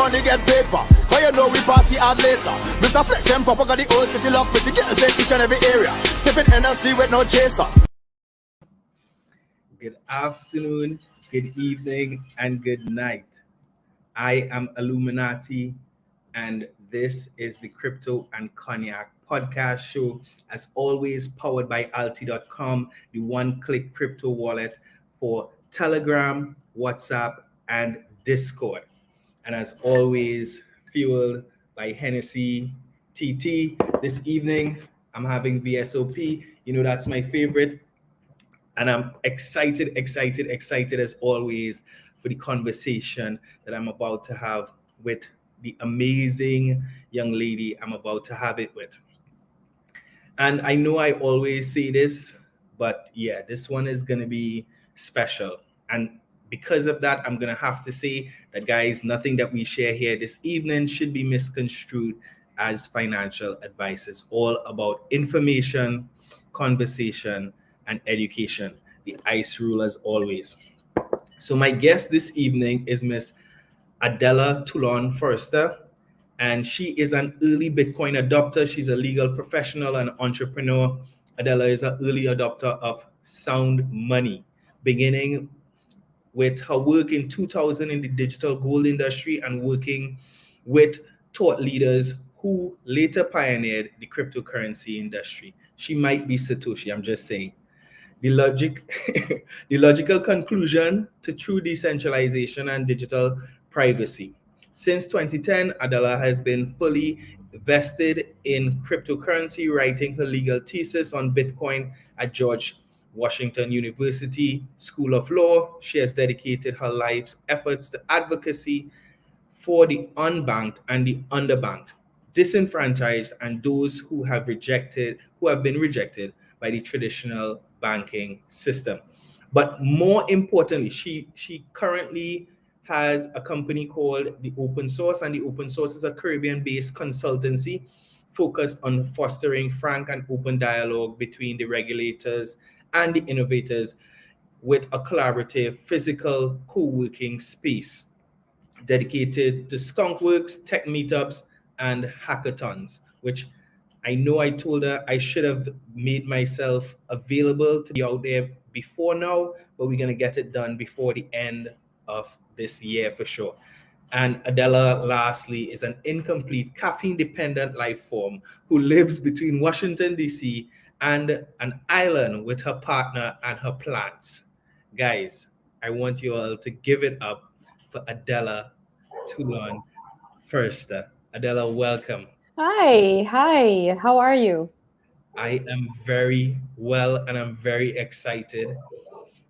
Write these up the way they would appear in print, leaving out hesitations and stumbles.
money get paper. But you know we party hard later. Mr. Flex and Papa got the old city lock with the girls in each and every area. Stepping NLC with no chaser. Good afternoon, good evening, and good night. I am Alluminati, and this is the Crypto and Cognac podcast show, as always powered by Alti.com, the one-click crypto wallet for Telegram, WhatsApp, and Discord. And as always, fueled by Hennessy TT. This evening, I'm having VSOP. You know, that's my favorite. And I'm excited as always for the conversation that I'm about to have with the amazing young lady I'm about to have it with. And I know I always say this, but yeah, this one is going to be special. And because of that, I'm going to have to say that, guys, nothing that we share here this evening should be misconstrued as financial advice. It's all about information, conversation, and education. The ICE rule as always. So my guest this evening is Miss Adella Toulon-Foerster, and she is an early Bitcoin adopter. She's a legal professional and entrepreneur. Adella is an early adopter of sound money, beginning with her work in 2000 in the digital gold industry and working with thought leaders who later pioneered the cryptocurrency industry. She might be Satoshi, I'm just saying. The logical conclusion to true decentralization and digital privacy. Since 2010, Adella has been fully vested in cryptocurrency, writing her legal thesis on Bitcoin at George Washington University School of Law. She has dedicated her life's efforts to advocacy for the unbanked and the underbanked, disenfranchised, and those who have been rejected by the traditional banking system. But more importantly, she currently has a company called the Open Source, and the Open Source is a Caribbean-based consultancy focused on fostering frank and open dialogue between the regulators and the innovators with a collaborative physical co-working space dedicated to skunkworks, tech meetups, and hackathons, which I know I told her I should have made myself available to be out there before now, but we're going to get it done before the end of this year for sure. And Adella, lastly, is an incomplete caffeine-dependent life form who lives between Washington, D.C. and an island with her partner and her plants. Guys, I want you all to give it up for Adella Toulon-Foerster. Adella, welcome. Hi, how are you? I am very well and I'm very excited.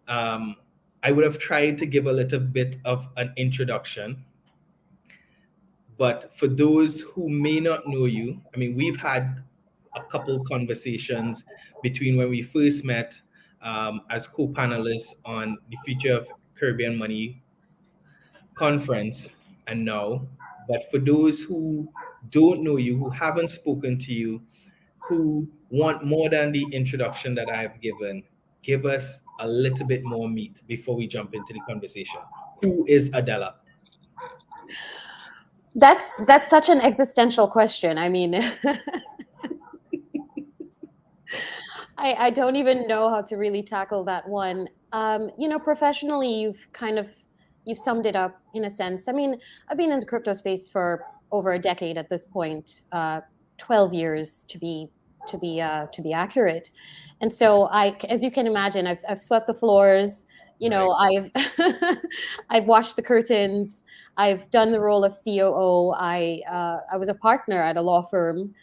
I would have tried to give a little bit of an introduction, but for those who may not know you, I mean, we've had a couple conversations between when we first met as co-panelists on the Future of Caribbean Money conference and now. But for those who don't know you, who haven't spoken to you, who want more than the introduction that I've given, give us a little bit more meat before we jump into the conversation. Who is Adella? That's such an existential question. I mean, I don't even know how to really tackle that one. Professionally, you've summed it up in a sense. I mean, I've been in the crypto space for over a decade at this point, 12 years to be accurate. And so as you can imagine, I've swept the floors, I've I've washed the curtains. I've done the role of COO. I was a partner at a law firm,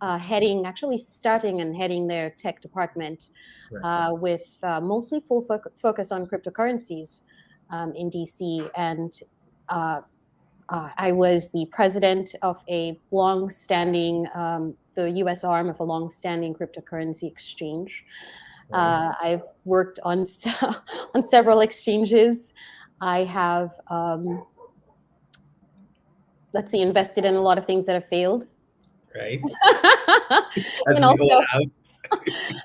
starting and heading their tech department, with mostly full focus on cryptocurrencies in DC. And I was the president of a long-standing, the U.S. arm of a long-standing cryptocurrency exchange. I've worked on several exchanges. I have, invested in a lot of things that have failed. Right. And also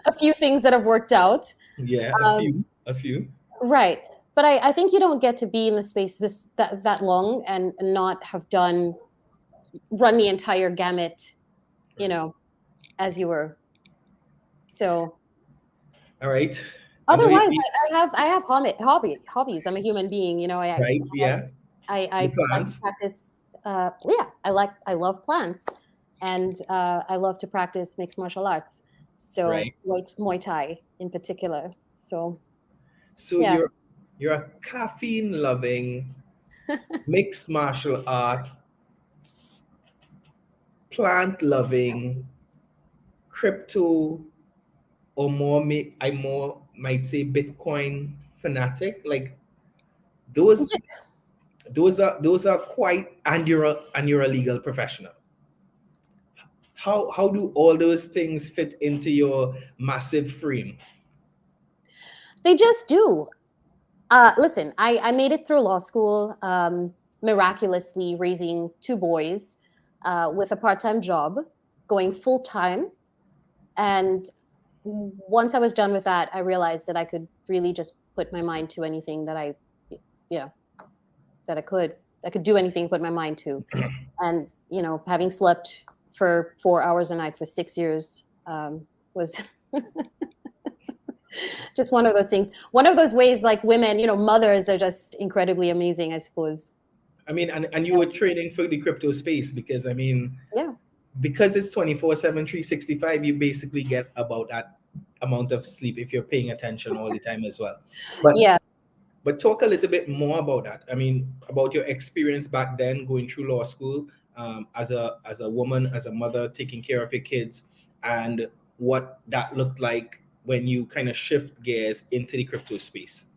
a few things that have worked out. Yeah, a few. Right. but I think you don't get to be in the space that long and not have run the entire gamut, as you were. So All right. I know otherwise, I have hobbies. I'm a human being, right. Yeah. The I like to plants. practice. Yeah, I love plants, and I love to practice mixed martial arts. So Right. Muay Thai in particular. So So yeah, you're a caffeine loving, mixed martial art, plant loving, crypto, or I more might say Bitcoin fanatic. Like those those are quite, and you're a legal professional. How do all those things fit into your massive frame? they just do. Listen, I made it through law school, miraculously raising two boys with a part-time job, going full-time. And once I was done with that, I realized that I could really just put my mind to anything you know, that I could do anything, put my mind to. And, having slept for 4 hours a night for 6 years was just one of those things. One of those ways, like women, mothers are just incredibly amazing, I suppose. I mean, and you Yeah. were training for the crypto space because I mean, Yeah. because it's 24/7, 365, you basically get about that amount of sleep if you're paying attention all the time as well. But Yeah. but talk a little bit more about that. I mean, about your experience back then going through law school, as a woman, as a mother, taking care of your kids, and what that looked like when you kind of shift gears into the crypto space.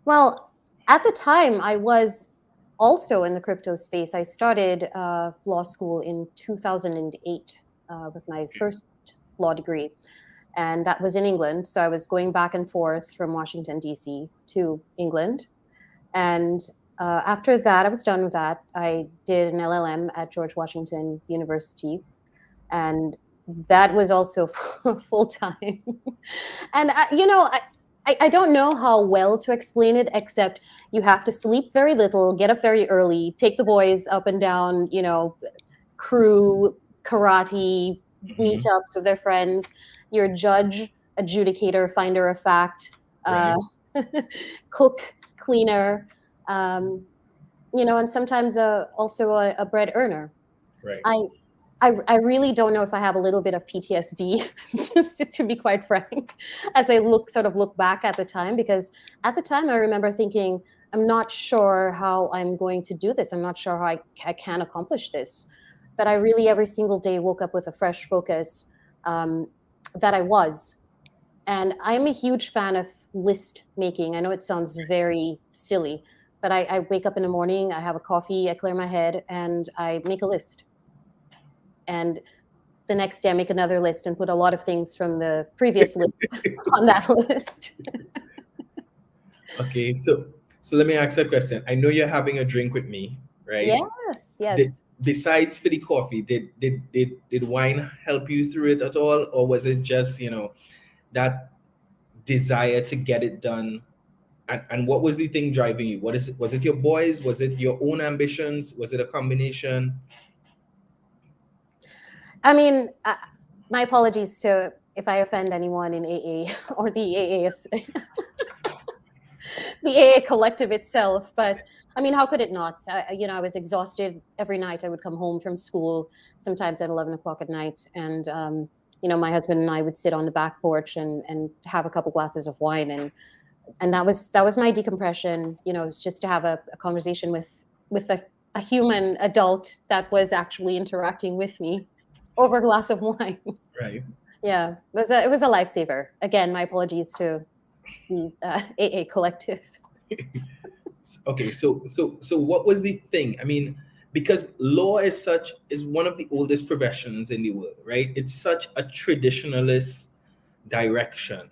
Well, at the time, I was also in the crypto space. I started law school in 2008 with my first law degree, and that was in England. So I was going back and forth from Washington, D.C. to England. And after that, I was done with that. I did an LLM at George Washington University, and that was also full time. And I don't know how well to explain it, except you have to sleep very little, get up very early, take the boys up and down, crew, karate, Mhm. meetups with their friends. You're judge, adjudicator, finder of fact, uh, Right, cook, cleaner, um, and sometimes also a bread earner. right. I I really don't know if I have a little bit of PTSD, just to be quite frank, as I look back at the time, because at the time I remember thinking, I'm not sure how I'm going to do this. I'm not sure how I can accomplish this. But I really every single day woke up with a fresh focus um, that I was. And I'm a huge fan of list making. I know it sounds very silly, but I wake up in the morning, I have a coffee, I clear my head, and I make a list. And the next day I make another list and put a lot of things from the previous list on that list. Okay, so let me ask a question. I know you're having a drink with me, right? Yes, Did yes. besides for the coffee, did wine help you through it at all, or was it just that desire to get it done? And what was the thing driving you? What is it? Was it your boys? Was it your own ambitions? Was it a combination? I mean, my apologies to if I offend anyone in AA or the AA, the AA collective itself. But I mean, how could it not? I was exhausted every night. I would come home from school, sometimes at 11 o'clock at night. And, my husband and I would sit on the back porch and have a couple glasses of wine. And that was my decompression. It was just to have a conversation with a human adult that was actually interacting with me over a glass of wine. Right. Yeah, it was a lifesaver. Again, my apologies to the AA collective. Okay, so what was the thing? I mean, because law is one of the oldest professions in the world, right? It's such a traditionalist direction.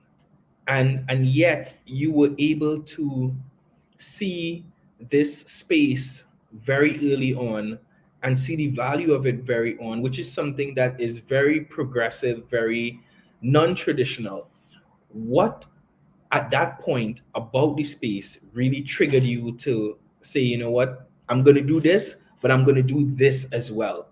And yet you were able to see this space very early on and see the value of it very on, which is something that is very progressive, very non-traditional. What at that point about the space really triggered you to say, you know what, I'm going to do this, but I'm going to do this as well?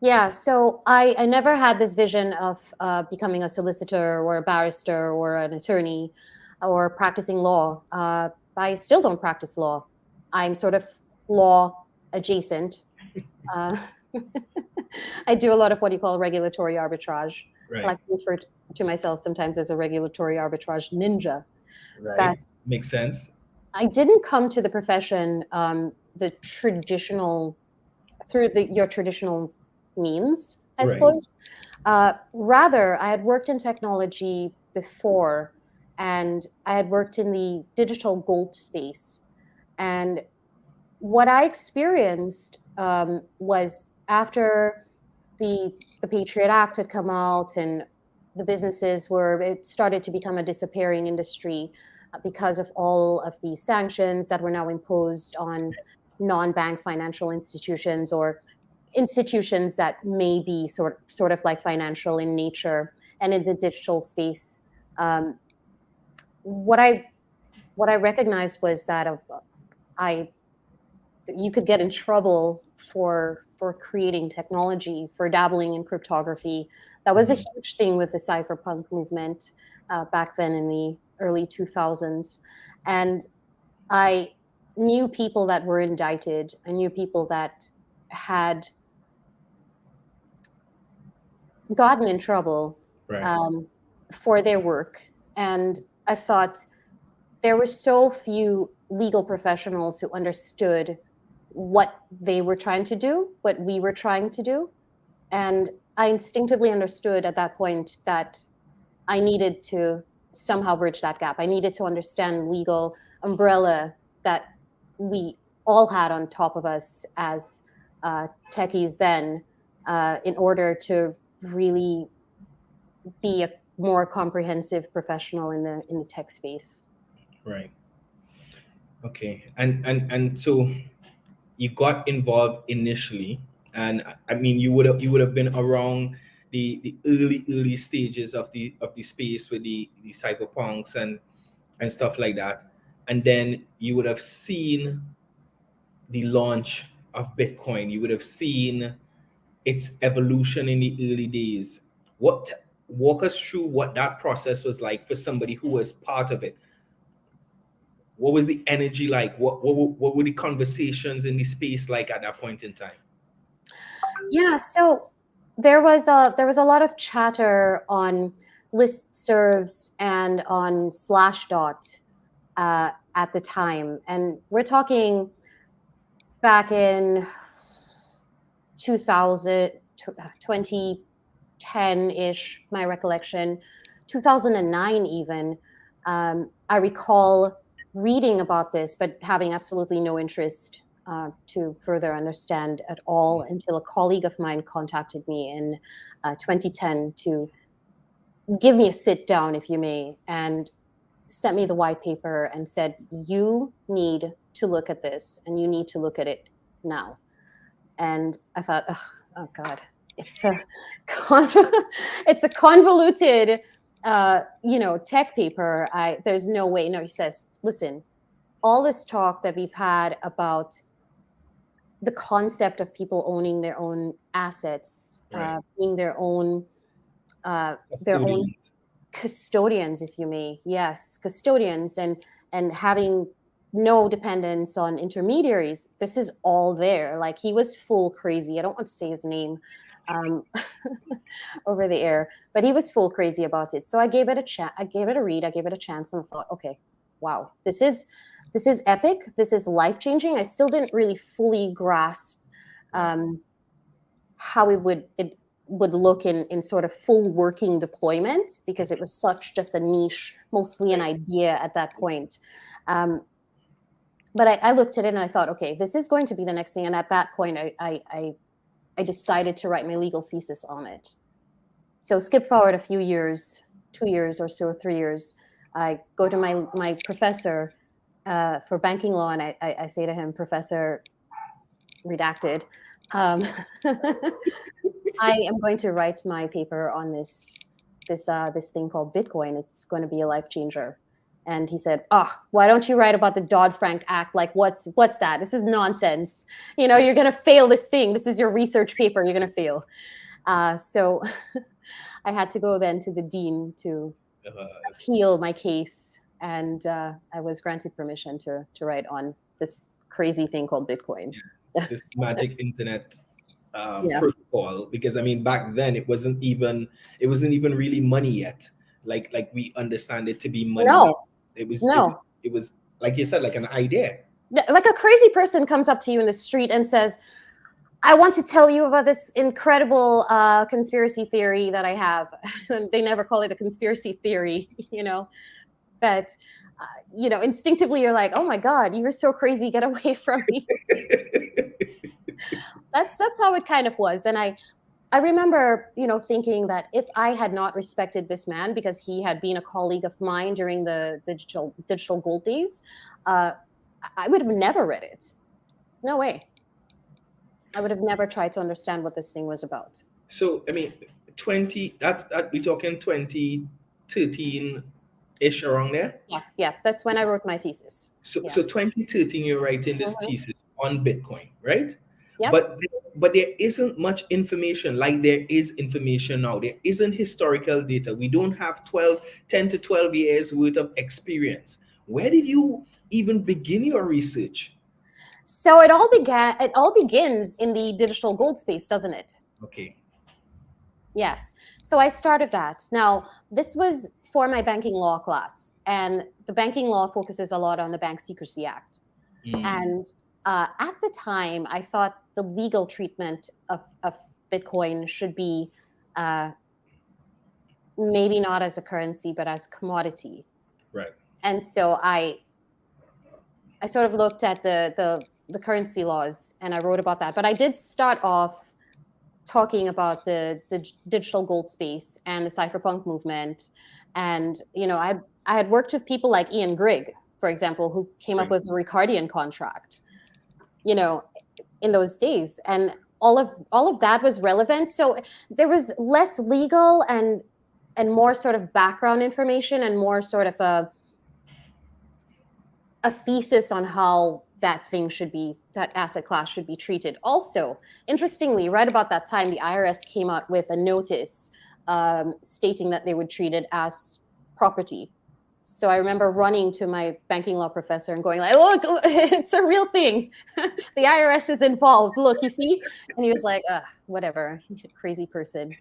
Yeah, so I never had this vision of becoming a solicitor or a barrister or an attorney or practicing law. I still don't practice law. I'm sort of law adjacent. Uh, I do a lot of what you call regulatory arbitrage. I Right. like to refer to myself sometimes as a regulatory arbitrage ninja. But Right. Makes sense. I didn't come to the profession the traditional through your traditional means, I Right. suppose. Rather, I had worked in technology before, and I had worked in the digital gold space. And what I experienced was after the Patriot Act had come out, and the businesses were it started to become a disappearing industry because of all of the sanctions that were now imposed on non-bank financial institutions or institutions that may be sort of like financial in nature and in the digital space. Um, what I what I recognized was that I you could get in trouble for creating technology, for dabbling in cryptography. That was a Mhm. huge thing with the cypherpunk movement back then in the early 2000s. And I knew people that were indicted. I knew people that had gotten in trouble Right. um, for their work. And I thought there were so few legal professionals who understood what they were trying to do, what we were trying to do. And I instinctively understood at that point that I needed to somehow bridge that gap. I needed to understand legal umbrella that we all had on top of us as techies then in order to really be a more comprehensive professional in the tech space. Right. Okay. And so you got involved initially, and I mean, you would have been around the early stages of the space with the cyberpunks and stuff like that, and then you would have seen the launch of Bitcoin. You would have seen its evolution in the early days. What Walk us through what that process was like for somebody who was part of it. What was the energy like? What were the conversations in the space like at that point in time? Yeah, so there was a lot of chatter on listservs and on Slashdot at the time, and we're talking back in 2000, 2010-ish, my recollection, 2009 even. I recall reading about this, but having absolutely no interest to further understand at all until a colleague of mine contacted me in 2010 to give me a sit down, if you may, and sent me the white paper and said, "You need to look at this, and you need to look at it now." And I thought, oh God, it's a it's a convoluted, tech paper. There's no way. No, he says, listen, all this talk that we've had about the concept of people owning their own assets, Right. being their own Custodians. custodians, if you may. Yes, custodians, and having no dependence on intermediaries. This is all there. Like, he was full crazy. I don't want to say his name um, over the air, but he was full crazy about it. So I gave it a chat. I gave it a read. I gave it a chance, and I thought, okay, wow, this is epic. This is life changing. I still didn't really fully grasp um, how it would look in sort of full working deployment, because it was such just a niche, mostly an Right. idea at that point. Um, but I looked at it and I thought, okay, this is going to be the next thing. And at that point, I decided to write my legal thesis on it. So skip forward a few years, 2 years or so, 3 years. I go to my professor for banking law, and I say to him, Professor, redacted. Um, I am going to write my paper on this this thing called Bitcoin. It's going to be a life changer. And he said, "Oh, why don't you write about the Dodd-Frank Act? Like, what's that? This is nonsense. You know, you're going to fail this thing. This is your research paper. You're going to fail." So I had to go then to the dean to appeal my case, and I was granted permission to write on this crazy thing called Bitcoin. This magic internet protocol, because I mean back then it wasn't even really money yet. Like we understand it to be money. No. It was like you said, like an idea. Like a crazy person comes up to you in the street and says, "I want to tell you about this incredible conspiracy theory that I have." They never call it a conspiracy theory, you know, but you know, instinctively you're like, "Oh my God, you're so crazy! Get away from me." That's how it kind of was, and I remember, you know, thinking that if I had not respected this man because he had been a colleague of mine during the digital gold days, I would have never read it. No way. I would have never tried to understand what this thing was about. So I mean, we're talking 2013-ish, around there. Yeah, that's when I wrote my thesis. So 2013, you're writing this thesis on Bitcoin, right? Yeah. But there isn't much information like there is information now. There isn't historical data. We don't have 10 to 12 years worth of experience. Where did you even begin your research? So it all begins in the digital gold space, doesn't it? Okay. Yes. So I started that. Now, this was for my banking law class, and the banking law focuses a lot on the Bank Secrecy Act. And at the time, I thought the legal treatment of Bitcoin should be maybe not as a currency, but as a commodity. Right. And so I sort of looked at the currency laws, and I wrote about that. But I did start off talking about the digital gold space and the cypherpunk movement. And, you know, I had worked with people like Ian Grigg, for example, who came up with the Ricardian contract, you know, in those days. And all of that was relevant. So there was less legal and more sort of background information and more sort of a thesis on how that asset class should be treated. Also, interestingly, right about that time, the IRS came out with a notice stating that they would treat it as property. So I remember running to my banking law professor and going like, "Look, it's a real thing. The IRS is involved. Look, you see?" And he was like, "Whatever, crazy person."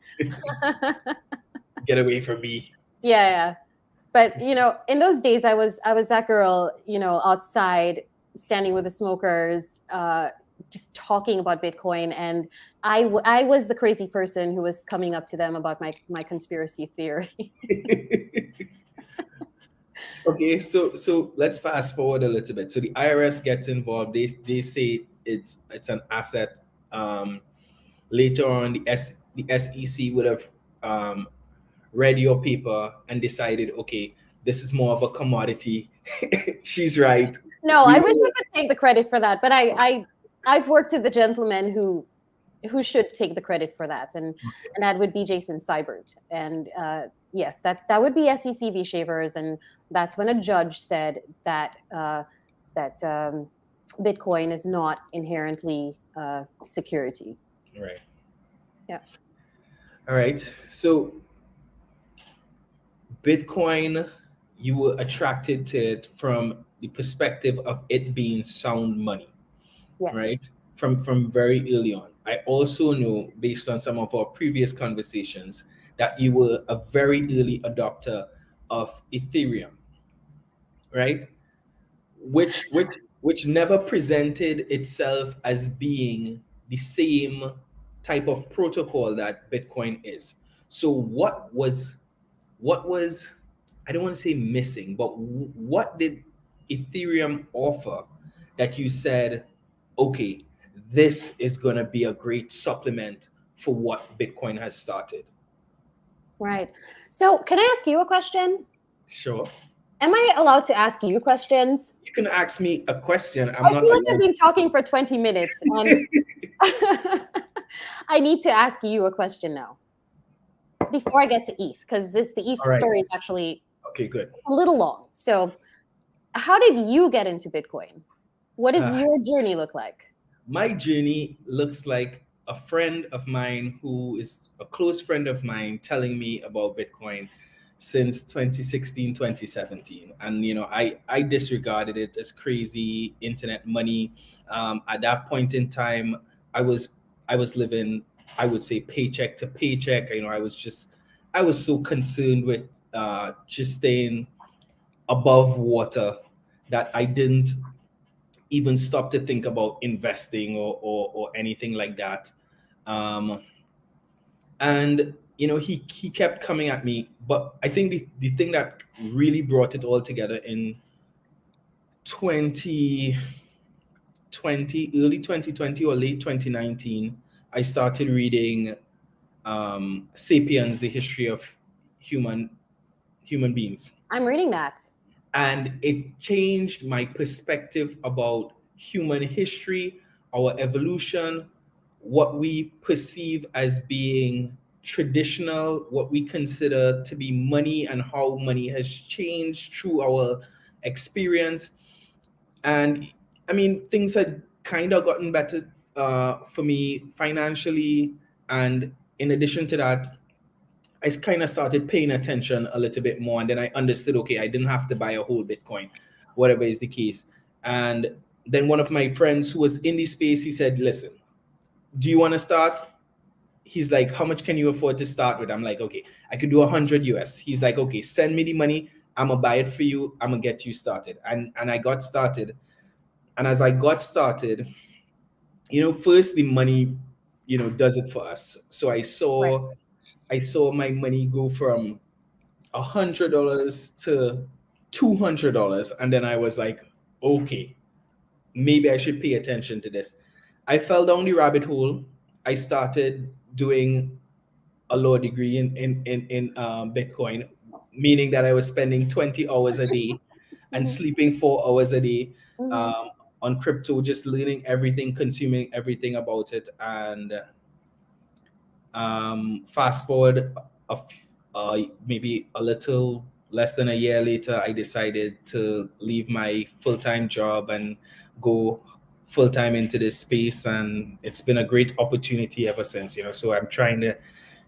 Get away from me. Yeah. But, you know, in those days, I was that girl, you know, outside standing with the smokers, just talking about Bitcoin. And I was the crazy person who was coming up to them about my conspiracy theory. Okay, so let's fast forward a little bit. So the IRS gets involved. They say it's an asset. Later on, the SEC would have read your paper and decided, okay, this is more of a commodity. She's right. No, I wish I could take the credit for that, but I've worked with the gentleman who should take the credit for that, and that would be Jason Seibert. And yes, that would be SEC v. Shavers, and that's when a judge said that Bitcoin is not inherently security. Right. Yeah. All right. So Bitcoin, you were attracted to it from the perspective of it being sound money. Yes. Right? From very early on. I also know, based on some of our previous conversations, that you were a very early adopter of Ethereum, right? Which never presented itself as being the same type of protocol that Bitcoin is. So what was I don't want to say missing, but what did Ethereum offer that you said, okay, this is going to be a great supplement for what Bitcoin has started? Right. So can I ask you a question? Sure. Am I allowed to ask you questions? You can ask me a question. I feel like I've been talking for 20 minutes. And I need to ask you a question now. before I get to ETH, because the ETH All right. story is actually Okay, good. a little long. So, how did you get into Bitcoin? What does Ah. your journey look like? My journey looks like a friend of mine who is a close friend of mine telling me about Bitcoin since 2016, 2017. And, I disregarded it as crazy internet money. At that point in time, I was, I was living, I would say, paycheck to paycheck. I was so concerned with just staying above water that I didn't even stop to think about investing or anything like that. Um, and he kept coming at me, but I think the thing that really brought it all together in 2020, early 2020 or late 2019, I started reading Sapiens, the history of human beings. I'm reading that. And it changed my perspective about human history, our evolution, what we perceive as being traditional, what we consider to be money, and how money has changed through our experience. And I mean, things had kind of gotten better for me financially. And in addition to that, I kind of started paying attention a little bit more, and then I understood, okay, I didn't have to buy a whole Bitcoin, whatever is the case. And then one of my friends who was in the space, he said, listen, do you want to start? He's like, how much can you afford to start with? I'm like, okay, I could do 100 US. He's like, okay, send me the money. I'm gonna buy it for you. I'm gonna get you started. And I got started. And as I got started, first the money, does it for us. So Right. I saw my money go from $100 to $200, and then I was like, okay, maybe I should pay attention to this. I fell down the rabbit hole. I started doing a law degree in Bitcoin, meaning that I was spending 20 hours a day and Mhm. sleeping 4 hours a day Mhm. um, on crypto, just learning everything, consuming everything about it. And fast forward maybe a little less than a year later, I decided to leave my full-time job and go full-time into this space, and it's been a great opportunity ever since. So I'm trying to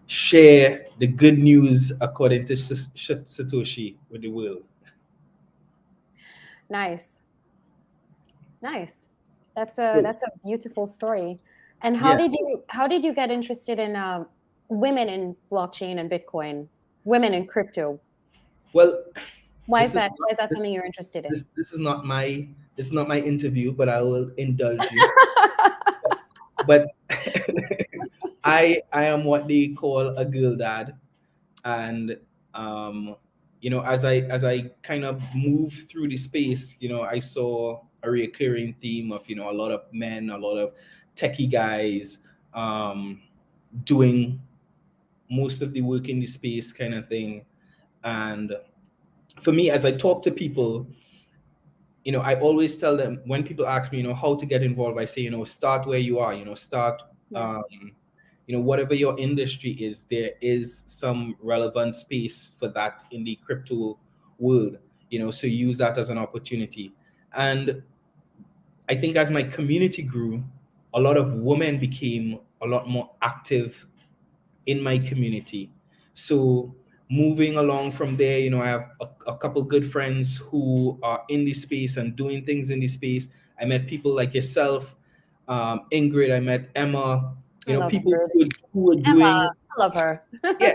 share the good news according to Satoshi with the world. Nice. Nice. So That's a beautiful story. And yeah, how did you get interested in women in blockchain and Bitcoin, women in crypto? well, Why is this is that? Why not, is that this, something you're interested in? this is not my interview, but I will indulge you. But I am what they call a girl dad, and um, as I kind of move through the space, I saw a recurring theme of a lot of men, a lot of techie guys um, doing most of the work in the space kind of thing. And for me, as I talk to people, I always tell them when people ask me, how to get involved, I say, start where you are, start, Yeah. um, whatever your industry is, there is some relevant space for that in the crypto world, so use that as an opportunity. And I think as my community grew, a lot of women became a lot more active in my community. So moving along from there, I have a couple good friends who are in the space and doing things in the space. I met people like yourself, Ingrid. I met Emma. I love People Ingrid. who were Emma, doing, I love her. yeah,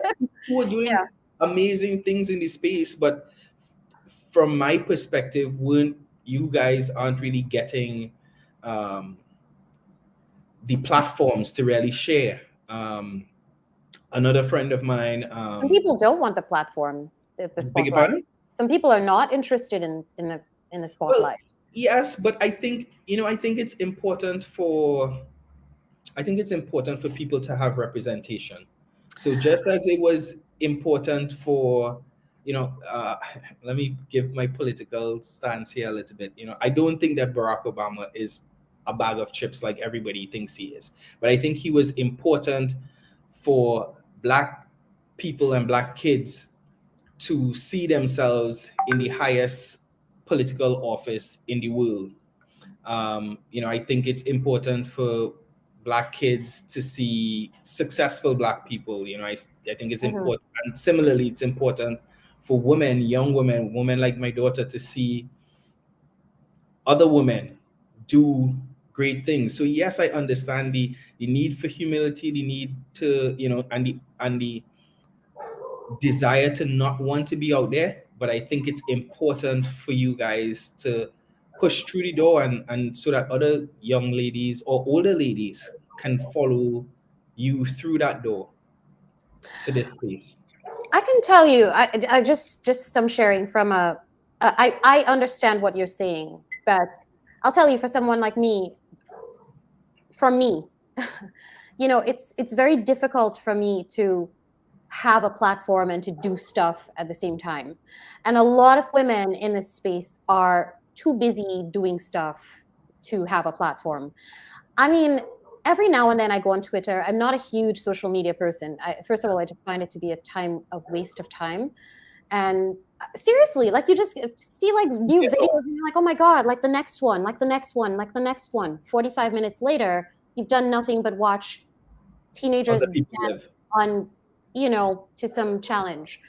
who were doing Yeah. amazing things in the space. But from my perspective, weren't you guys aren't really getting um, the platforms to really share. Another friend of mine, Some people don't want the platform, the beg your spotlight. pardon? Some people are not interested in the Well, spotlight. yes, but I think, I think it's important for people to have representation. So just as it was important for, let me give my political stance here a little bit. I don't think that Barack Obama is a bag of chips like everybody thinks he is, but I think he was important for black people and Black kids to see themselves in the highest political office in the world. I think it's important for Black kids to see successful Black people. I think it's Mhm. important. And similarly, it's important for women, young women like my daughter, to see other women do great things. So yes, I understand the need for humility, the need to, and the desire to not want to be out there, but I think it's important for you guys to push through the door, and so that other young ladies or older ladies can follow you through that door to this space. I can tell you, I just some sharing from I understand what you're saying, but I'll tell you, for someone like me, from me, it's very difficult for me to have a platform and to do stuff at the same time. And a lot of women in this space are too busy doing stuff to have a platform. I mean, every now and then I go on Twitter. I'm not a huge social media person. First of all, I just find it to be a waste of time. And seriously, like, you just see like new Yeah, videos and you're like, oh my God, like the next one, like the next one, like the next one. 45 minutes later, you've done nothing but watch teenagers other people live. dance on, to some challenge.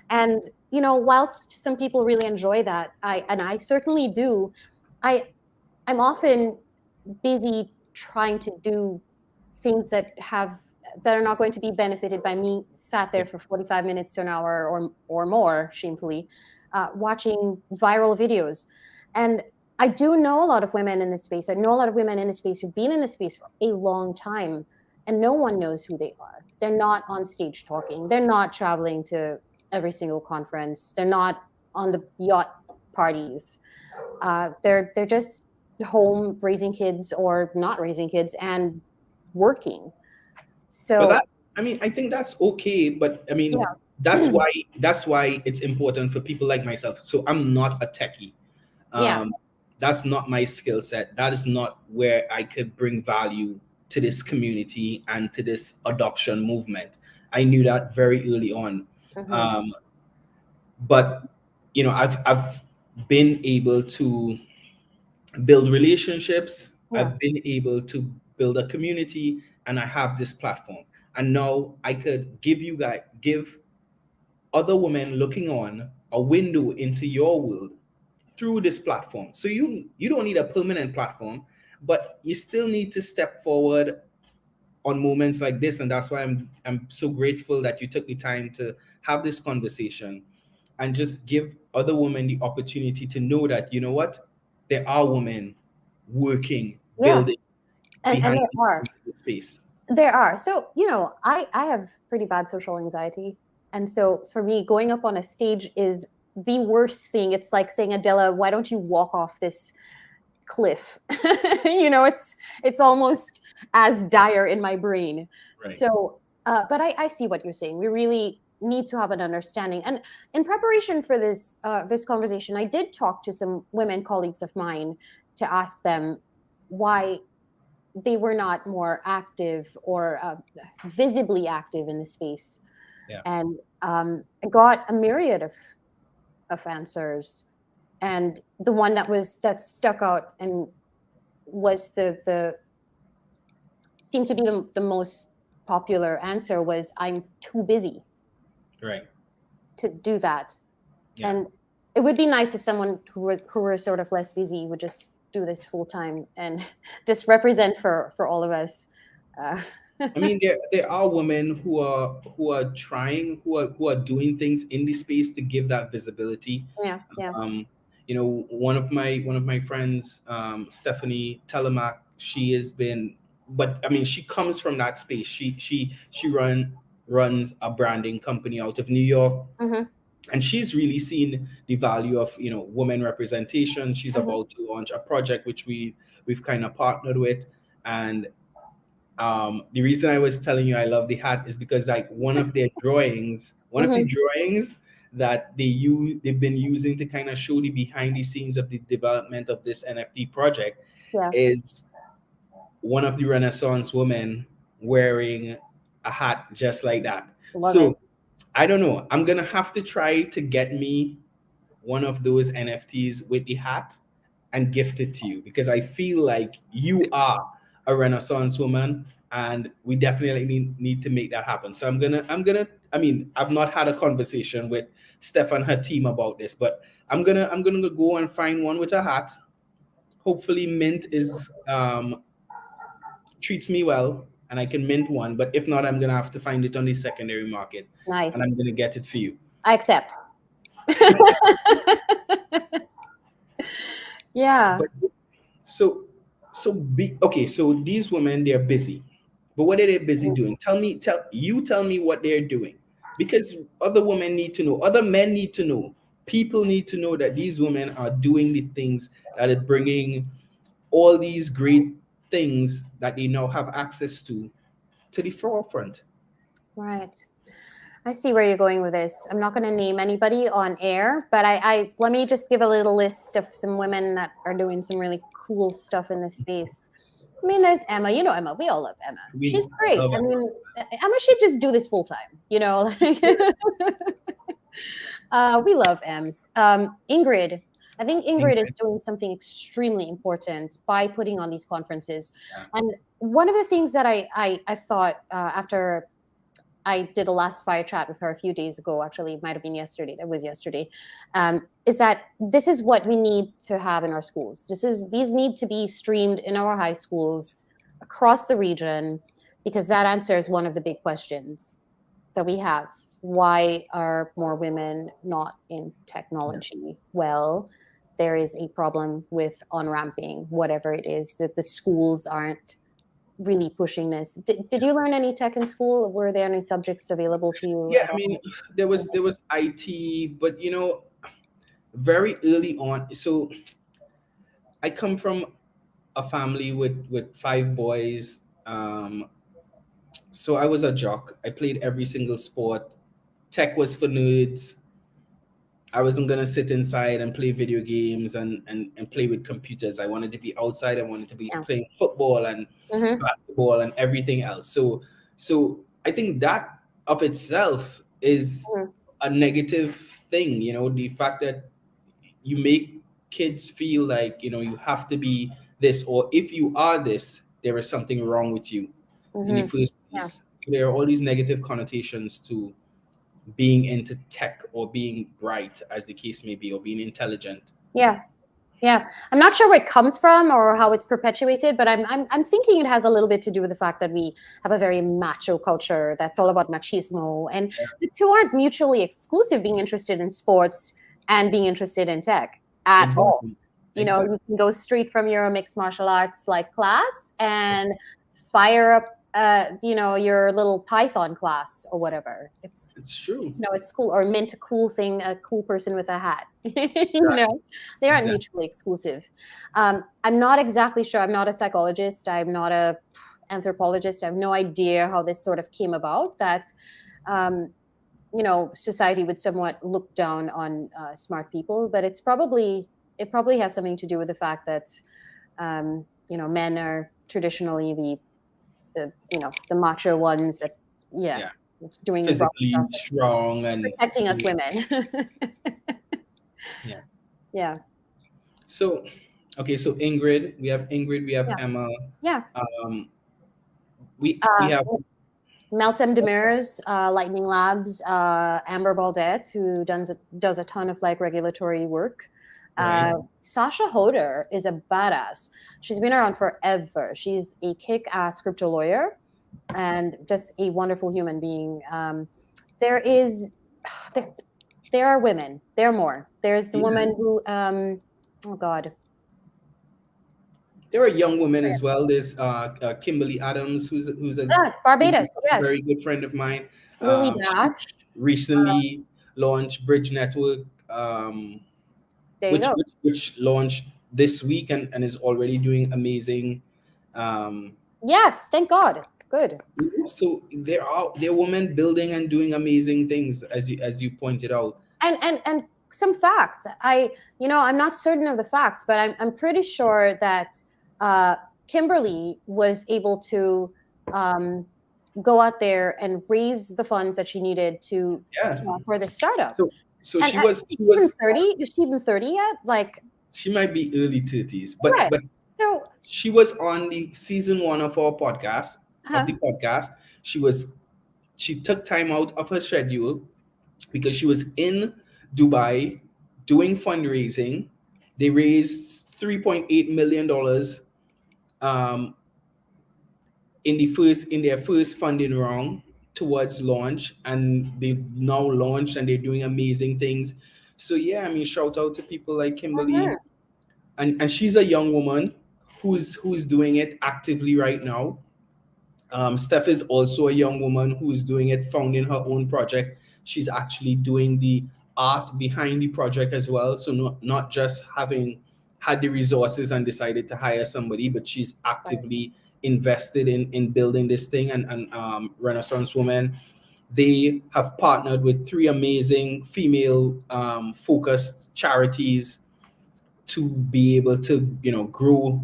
And, whilst some people really enjoy that, I certainly do, I I'm often busy trying to do things that are not going to be benefited by me sat there for 45 minutes to an hour or more, shamefully, watching viral videos. And I do know a lot of women in this space. I know a lot of women in this space who've been in this space for a long time, and no one knows who they are. They're not on stage talking. They're not traveling to every single conference. They're not on the yacht parties. They're just home raising kids or not raising kids and working. But So that, I mean, I think that's okay. But I mean, yeah, that's why it's important for people like myself. So I'm not a techie. yeah, Um, that's not my skill set. That is not where I could bring value to this community and to this adoption movement. I knew that very early on. hmm, Um, but I've been able to build relationships. yeah, I've been able to build a community, and I have this platform. And now I could give other women looking on a window into your world through this platform. So you don't need a permanent platform, but you still need to step forward on moments like this. And that's why I'm so grateful that you took the time to have this conversation and just give other women the opportunity to know that, you know what, there are women working, yeah. building And behind there are. the space. There are. So, I have pretty bad social anxiety. And so for me, going up on a stage is the worst thing. It's like saying, Adella, why don't you walk off this cliff? It's almost as dire in my brain. Right. So, but I see what you're saying. We really need to have an understanding. And in preparation for this conversation, I did talk to some women colleagues of mine to ask them why they were not more active or visibly active in the space. Yeah. And I got a myriad of answers. And the one that stuck out and was the seemed to be the most popular answer was, I'm too busy Right. to do that. Yeah. And it would be nice if someone who were sort of less busy would just do this full time and just represent for all of us. Uh, I mean, there are women who are trying, who are doing things in the space to give that visibility. yeah, yeah. Um, one of my friends, Stephanie Telemac, she has been, but I mean, she comes from that space. She runs a branding company out of New York, Hmm, and she's really seen the value of women representation. She's hmm, about to launch a project which we've kind of partnered with. And the reason I was telling you I love the hat is because, like, one of the hmm. drawings that they've been using to kind of show the behind the scenes of the development of this NFT project Yeah, is one of the Renaissance women wearing a hat just like that. love it. So I don't know. I'm gonna have to try to get me one of those NFTs with the hat and gift it to you, because I feel like you are a Renaissance woman and we definitely need to make that happen. So I mean, I've not had a conversation with Steph and her team about this, but I'm gonna go and find one with a hat. Hopefully Mint is treats me well and I can mint one, but if not, I'm gonna have to find it on the secondary market and I'm Nice. gonna get it for you. I accept. Yeah. But okay, so these women, they're busy. But what are they busy doing? Tell me what they're doing. Because other women need to know, other men need to know, people need to know that these women are doing the things that are bringing all these great things that they now have access to the forefront. Right. I see where you're going with this. I'm not going to name anybody on air, but I let me just give a little list of some women that are doing some really cool stuff in this space. I mean, there's Emma. You know Emma. We all love Emma. She's We great. love I it. mean, Emma should just do this full time. You know, we love Ems. Ingrid. I think Ingrid is doing something extremely important by putting on these conferences. Yeah. And one of the things that I thought after I did a last fire chat with her a few days ago, actually, it might have been yesterday, it was yesterday, is that this is what we need to have in our schools. These need to be streamed in our high schools across the region, because that answers one of the big questions that we have. Why are more women not in technology? Well, there is a problem with on-ramping, whatever it is, that the schools aren't really pushing this. Did you learn any tech in school? Were there any subjects available to you Yeah, at I mean, all? there was IT, but very early on. So I come from a family with five boys. So I was a jock. I played every single sport. Tech was for nerds. I wasn't gonna sit inside and play video games and play with computers. I wanted to be outside. I wanted to be Yeah. playing football and Mm-hmm. basketball and everything else. So I think that of itself is Mm-hmm. a negative thing. The fact that you make kids feel like you have to be this, or if you are this, there is something wrong with you. In the Mm-hmm. first Yeah. place, there are all these negative connotations to being into tech or being bright, as the case may be, or being intelligent. Yeah. Yeah. I'm not sure where it comes from or how it's perpetuated, but I'm thinking it has a little bit to do with the fact that we have a very macho culture that's all about machismo, and the two aren't mutually exclusive. Being interested in sports and being interested in tech at all. Exactly. You Exactly. can go straight from your mixed martial arts like class and fire up your little Python class or whatever. It's true. It's cool, or mint a cool thing, a cool person with a hat. Exactly. They aren't Exactly. mutually exclusive. I'm not exactly sure. I'm not a psychologist. I'm not a anthropologist. I have no idea how this sort of came about, that society would somewhat look down on smart people, but it probably has something to do with the fact that men are traditionally the macho ones that, yeah, Yeah. doing rough Physically stuff, strong and protecting us women. yeah. Yeah. So okay, so Ingrid, we have Yeah. Emma. Yeah. Um we Uh, have Meltem Demers, Lightning Labs, Amber Baldet, who does a ton of like regulatory work. right. Sasha Hoder is a badass. She's been around forever. She's a kick-ass crypto lawyer and just a wonderful human being. There is, there, there are women. There are more. There's the Yeah. woman who, oh God, There are young women as well. There's Kimberly Adams, who's Barbados. a Yes, very good friend of mine. Lily She Dash. recently launched Bridge Network, There you which, go. which which launched this week and is already doing amazing. Um, Yes, thank God. Good. so there are women building and doing amazing things, as you pointed out. And some facts. I'm not certain of the facts, but I'm pretty sure that Kimberly was able to um, go out there and raise the funds that she needed to Yeah. for the startup. So And she was 30? Is she even 30 yet? Like, she might be early 30s, but right. So, she was on the season 1 of our podcast of the podcast. She took time out of her schedule because she was in Dubai doing fundraising. They raised $3.8 million um, in their first funding round towards launch, and they've now launched and they're doing amazing things. So yeah, I mean, shout out to people like Kimberly, mhm, and she's a young woman who's doing it actively right now. Steph is also a young woman who is doing it, founding her own project. She's actually doing the art behind the project as well. So not just having had the resources and decided to hire somebody, but she's right. actively invested in building this thing. And Renaissance Women, they have partnered with 3 amazing female focused charities to be able to, grow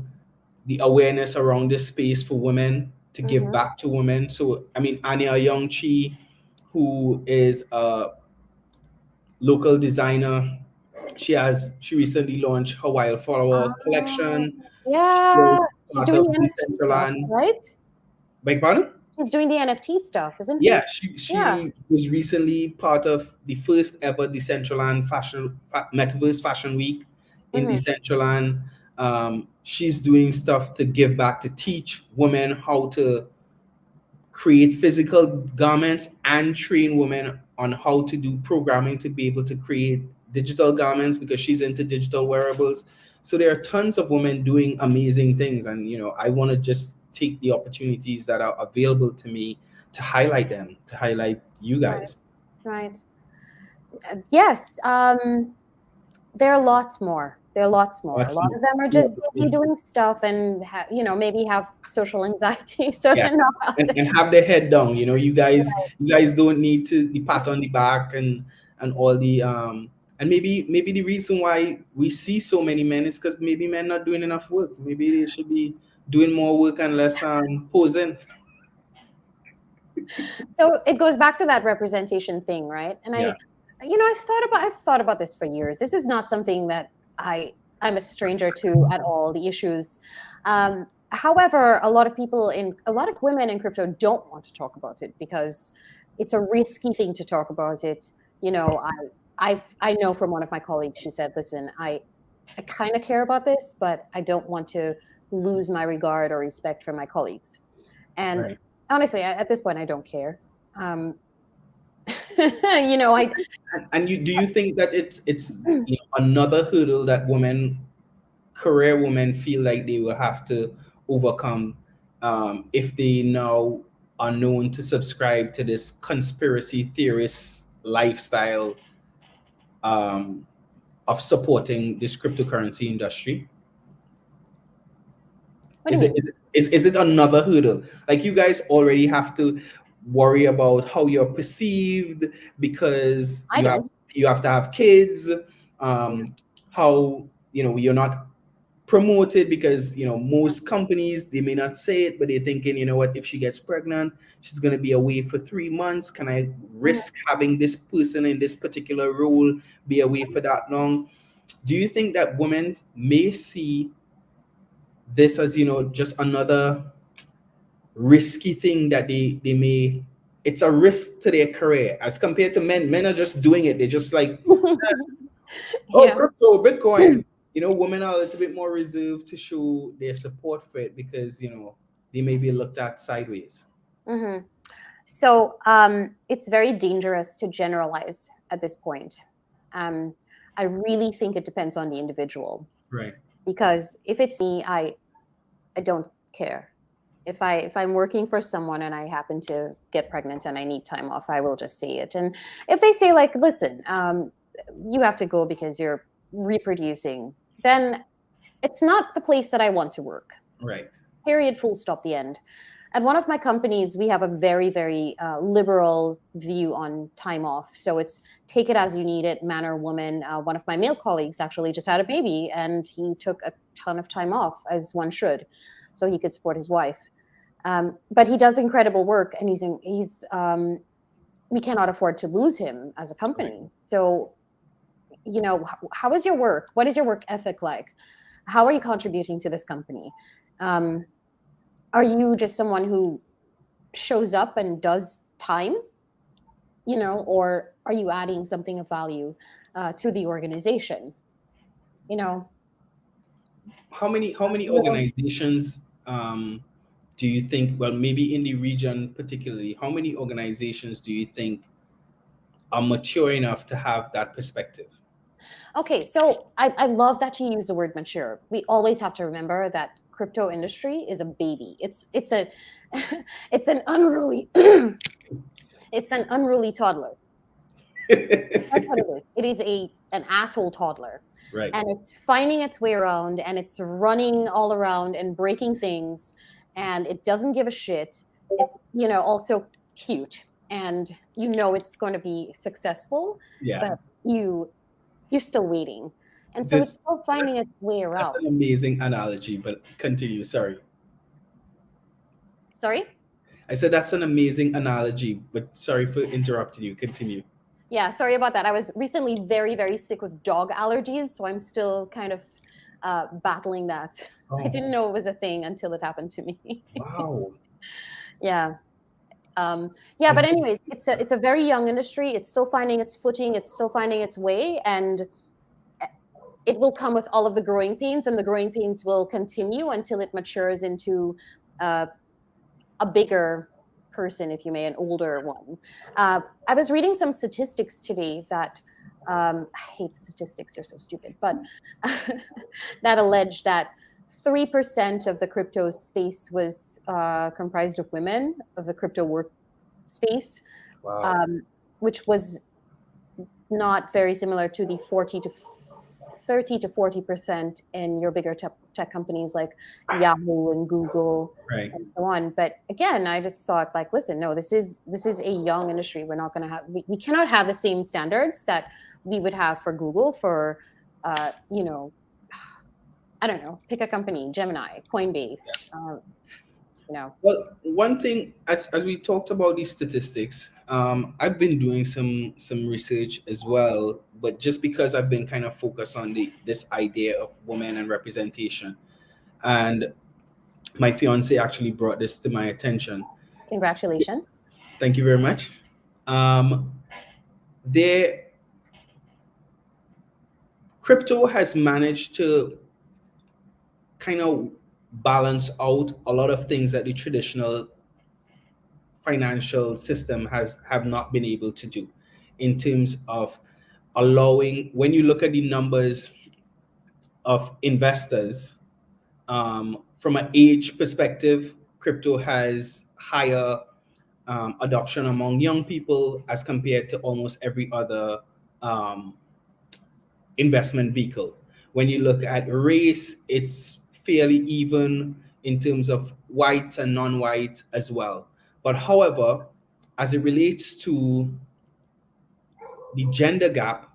the awareness around this space for women, to give Mhm. back to women. So, I mean, Anya Youngchi, who is a local designer, she recently launched her Wildflower Oh, collection. She yeah. was She's part doing of the NFT stuff, Decentraland. right? Beg pardon? She's doing the NFT stuff, isn't Yeah, she? Yeah. she was recently part of the first ever Decentraland Metaverse Fashion Week in Hmm. Decentraland. She's doing stuff to give back, to teach women how to create physical garments and train women on how to do programming to be able to create digital garments, because she's into digital wearables. So there are tons of women doing amazing things, and I want to just take the opportunities that are available to me to highlight them, to highlight you Right. guys. Right. Yes. There are lots more. There are lots more. A Lots lot more. of them are Yeah, just busy doing stuff and maybe have social anxiety, so yeah. they're not out there. And have their head down. You guys don't need to the pat on the back and all the and maybe the reason why we see so many men is because maybe men not doing enough work. Maybe they should be doing more work and less posing. So it goes back to that representation thing, right? And Yeah. I've thought about this for years. This is not something that I'm a stranger to at all, the issues. However, a lot of women in crypto don't want to talk about it because it's a risky thing to talk about it. I know from one of my colleagues, she said, listen, I kind of care about this, but I don't want to lose my regard or respect for my colleagues. And Right. honestly, at this point, I don't care. Um, I And do you think that it's another hurdle that career women feel like they will have to overcome if they now are known to subscribe to this conspiracy theorist lifestyle um, of supporting this cryptocurrency industry? what do you Is it mean? is it another hurdle? Like, you guys already have to worry about how you're perceived because I don't. you have to have kids. Yeah. How you're not promoted because most companies, they may not say it, but they're thinking, what, if she gets pregnant, she's going to be away for 3 months. Can I Mhm. risk having this person in this particular role be away for that long? Do you think that women may see this as just another risky thing that they may it's a risk to their career as compared to men are just doing it, they're just like, oh, Yeah. crypto, Bitcoin. Women are a little bit more reserved to show their support for it because they may be looked at sideways. Hmm. So it's very dangerous to generalize at this point. Um, I really think it depends on the individual Right. because if it's me, I don't care. If I'm working for someone and I happen to get pregnant and I need time off, I will just say it. And if they say like, listen, you have to go because you're reproducing, then it's not the place that I want to work. Right. Period. Full stop. The end. At one of my companies, we have a very, very liberal view on time off. So it's take it as you need it, man or woman. One of my male colleagues actually just had a baby and he took a ton of time off, as one should, so he could support his wife. But he does incredible work, and he's we cannot afford to lose him as a company. Right. So, how is your work? What is your work ethic like? How are you contributing to this company? Are you just someone who shows up and does time, or are you adding something of value to the organization? You know, How many little organizations do you think, well, maybe in the region particularly, how many organizations do you think are mature enough to have that perspective? Okay, so I love that you use the word mature. We always have to remember that crypto industry is a baby. It's a it's an unruly it's an unruly toddler. That's what it is. It is an asshole toddler. Right. And it's finding its way around, and it's running all around and breaking things, and it doesn't give a shit. It's, also cute, and it's going to be successful, Yeah. but you're still waiting. And so it's This still finding that's its way that's around. an amazing analogy, but continue. Sorry. Sorry? I said that's an amazing analogy, but sorry for interrupting you. Continue. Yeah, sorry about that. I was recently very, very sick with dog allergies, so I'm still kind of battling that. I Oh, didn't know it was a thing until it happened to me. wow. Yeah. Yeah, I but anyways, it's a very young industry. It's still finding its footing. It's still finding its way, and it will come with all of the growing pains, and the growing pains will continue until it matures into uh, a bigger person, if you may, an older one. I was reading some statistics today that I hate statistics; they're so stupid, but that alleged that 3% of the crypto space was comprised of women, of the crypto work space, Wow. um, which was not very similar to the 30 to 40% in your bigger tech companies like Yahoo and Google Right. and so on. But again, I just thought, like, listen, no, this is a young industry. We're not going to have we cannot have the same standards that we would have for Google for uh, you know I don't know, pick a company, Gemini, Coinbase, you know. Well, one thing, as we talked about these statistics, I've been doing some research as well, but just because I've been kind of focused on this idea of women and representation, and my fiance actually brought this to my attention. Congratulations. Thank you very much. Um, there, crypto has managed to kind of balance out a lot of things that the traditional financial system have not been able to do, in terms of allowing, when you look at the numbers of investors, from an age perspective, crypto has higher adoption among young people as compared to almost every other um, investment vehicle. When you look at race, it's fairly even in terms of whites and non-whites as well. But however, as it relates to the gender gap,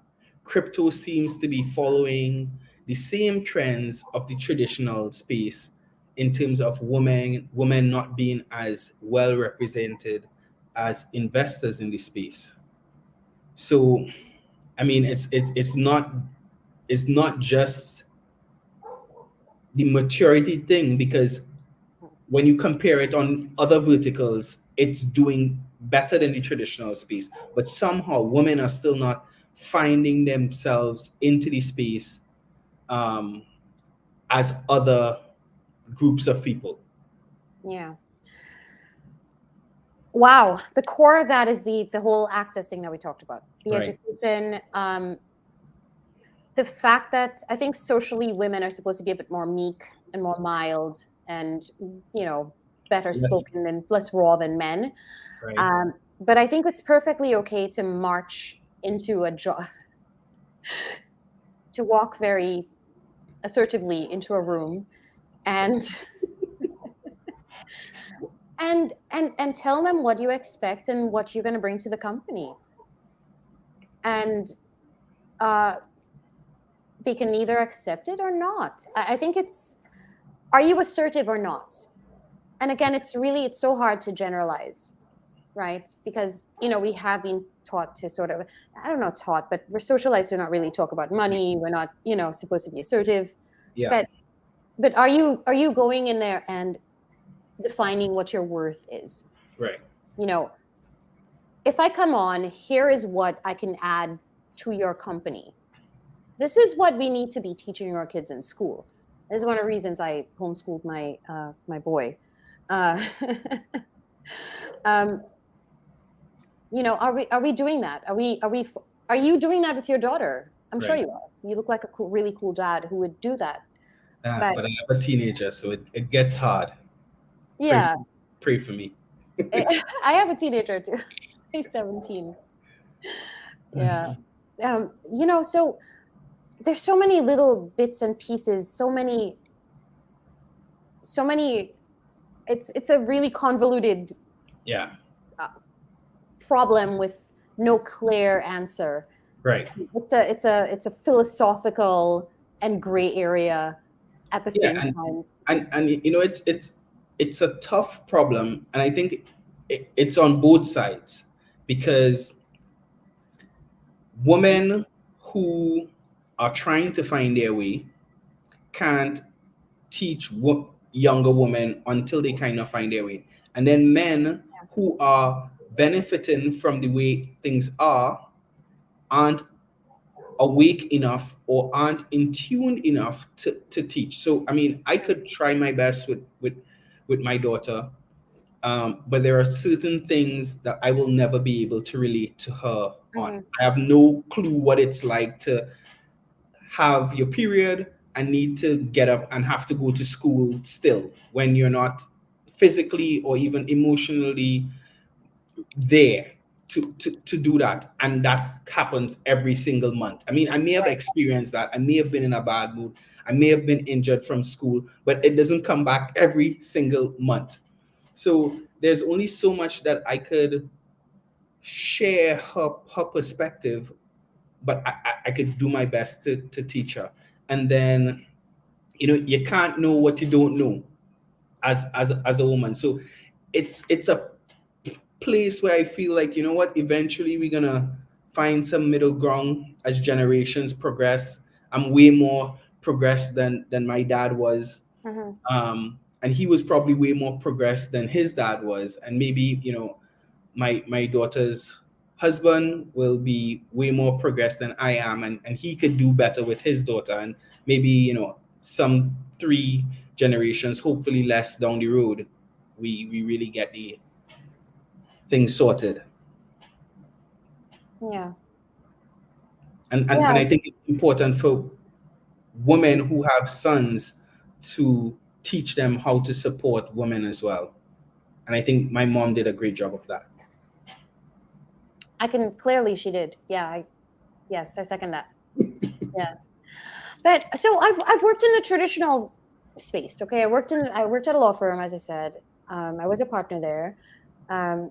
crypto seems to be following the same trends of the traditional space in terms of women not being as well represented as investors in the space. So, I mean, it's not just the maturity thing, because when you compare it on other verticals, it's doing better than the traditional space. But somehow women are still not finding themselves into the space um, as other groups of people. Yeah. Wow, the core of that is the whole access thing that we talked about, the Right. education, the fact that I think socially women are supposed to be a bit more meek and more mild and better Yes. spoken and less raw than men. Right. But I think it's perfectly okay to march into a job, to walk very assertively into a room and and tell them what you expect and what you're going to bring to the company. And uh, they can either accept it or not. I think it's, are you assertive or not? and again, it's so hard to generalize, right? Because, we have been taught to sort of, I don't know, taught, but we're socialized to not really talk about money. We're not, supposed to be assertive. Yeah. But are you going in there and defining what your worth is? Right. If I come on, here is what I can add to your company. This is what we need to be teaching our kids in school. This is one of the reasons I homeschooled my boy. Are we doing that? Are you doing that with your daughter? I'm sure you are. You look like a really cool dad who would do that. But I have a teenager, so it gets hard. Yeah. Pray for me. I have a teenager too. He's 17. Yeah. So there's so many little bits and pieces, so many, it's a really convoluted problem with no clear answer. Right. It's a philosophical and gray area at the same time. And it's a tough problem, and I think it's on both sides, because women who are trying to find their way can't teach younger women until they kind of find their way, and then men who are benefiting from the way things aren't awake enough or aren't in tune enough to teach. So I mean, I could try my best with my daughter, but there are certain things that I will never be able to relate to her on. I have no clue what it's like to have your period and need to get up and have to go to school still when you're not physically or even emotionally there to do that. And that happens every single month. I mean, I may have experienced that. I may have been in a bad mood. I may have been injured from school, but it doesn't come back every single month. So there's only so much that I could share her perspective, but I could do my best to teach her. And then, you can't know what you don't know as a woman. So it's a place where I feel like, what, eventually we're gonna find some middle ground as generations progress. I'm way more progressed than my dad was. And he was probably way more progressed than his dad was. And maybe, my daughter's husband will be way more progressed than I am, and he could do better with his daughter. And maybe, some 3 generations, hopefully less down the road, we really get the things sorted. Yeah. And I think it's important for women who have sons to teach them how to support women as well. And I think my mom did a great job of that. She did. Yeah. Yes, I second that. Yeah. But so I've worked in the traditional space. Okay. I worked at a law firm, as I said. I was a partner there. And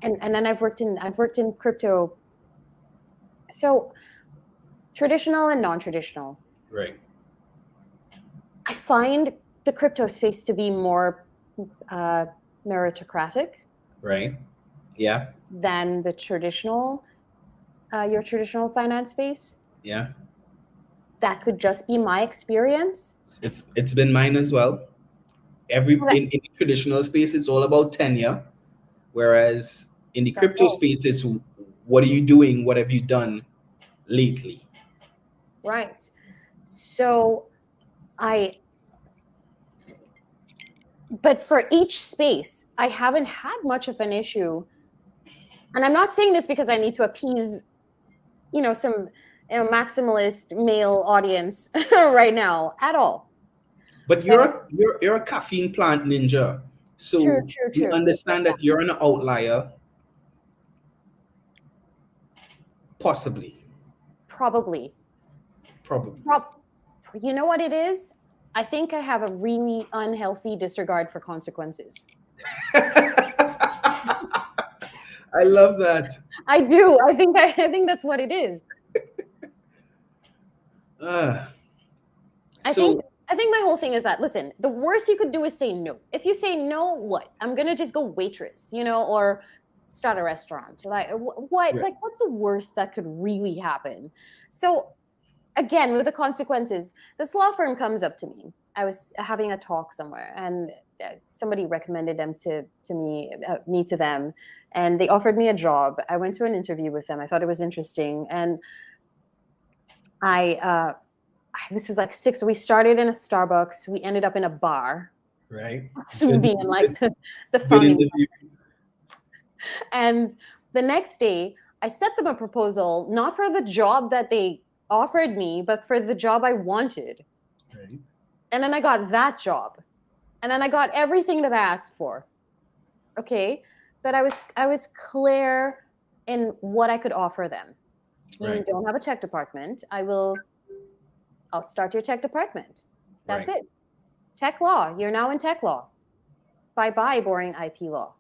then I've worked in crypto. So traditional and non-traditional. Right. I find the crypto space to be more meritocratic. Right. Yeah. Than the your traditional finance space. Yeah. That could just be my experience. It's been mine as well. In the traditional space, it's all about tenure, whereas in the crypto space, it's what are you doing? What have you done lately? Right. So but for each space, I haven't had much of an issue. And I'm not saying this because I need to appease, some maximalist male audience right now at all. But you're a caffeine plant ninja. So true. you understand that you're an outlier. Possibly. Probably. You know what it is? I think I have a really unhealthy disregard for consequences. I love that. I do. I think that's what it is. I I think my whole thing is that, listen, the worst you could do is say no. If you say no, what? I'm going to just go waitress, or start a restaurant. Like, what? Right. Like, what's the worst that could really happen? So, again, with the consequences, this law firm comes up to me. I was having a talk somewhere, and somebody recommended them to me to them, and they offered me a job. I went to an interview with them. I thought it was interesting, and this was like six. We started in a Starbucks. We ended up in a bar. Right. Soon being like the Good founding. interview. And the next day, I sent them a proposal, not for the job that they offered me, but for the job I wanted. Right. And then I got that job. And then I got everything that I asked for. Okay. But I was clear in what I could offer them. Right. You don't have a tech department. I'll start your tech department. That's Right. it. Tech law. You're now in tech law. Bye-bye, boring IP law.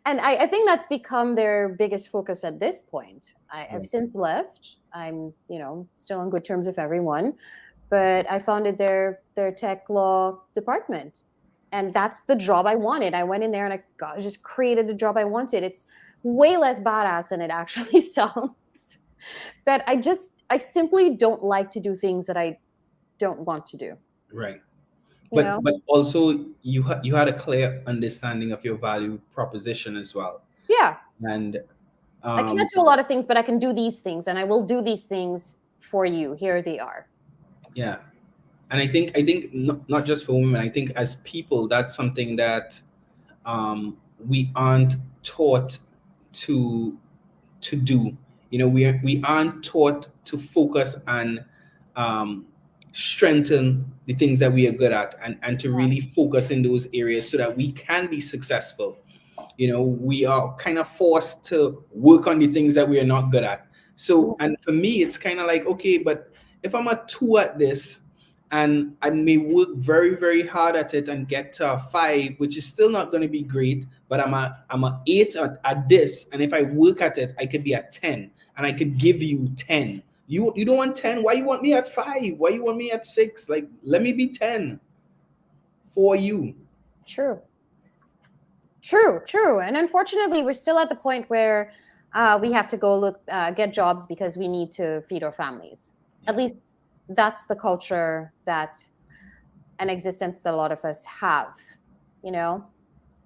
And I think that's become their biggest focus at this point. I've since left. I'm, still on good terms with everyone, but I founded their tech law department, and that's the job I wanted. I went in there and I just created the job I wanted. It's way less badass than it actually sounds, but I simply don't like to do things that I don't want to do. Right. You But know? but also you had a clear understanding of your value proposition as well. Yeah. And I can't do a lot of things, but I can do these things, and I will do these things for you. Here they are. yeah. And I think not just for women, I think as people, that's something that we aren't taught to do. We aren't taught to focus and strengthen the things that we are good at, and to really focus in those areas so that we can be successful. We are kind of forced to work on the things that we are not good at. So, and for me, it's kind of like, okay, but if I'm a 2 at this, and I may work very, very hard at it and get to a 5, which is still not going to be great, but I'm a 8 at this, and if I work at it, I could be at 10, and I could give you 10. You don't want 10? Why you want me at 5? Why you want me at 6? Like, let me be 10 for you. True. And unfortunately, we're still at the point where we have to go get jobs because we need to feed our families. At least that's the culture and existence that a lot of us have,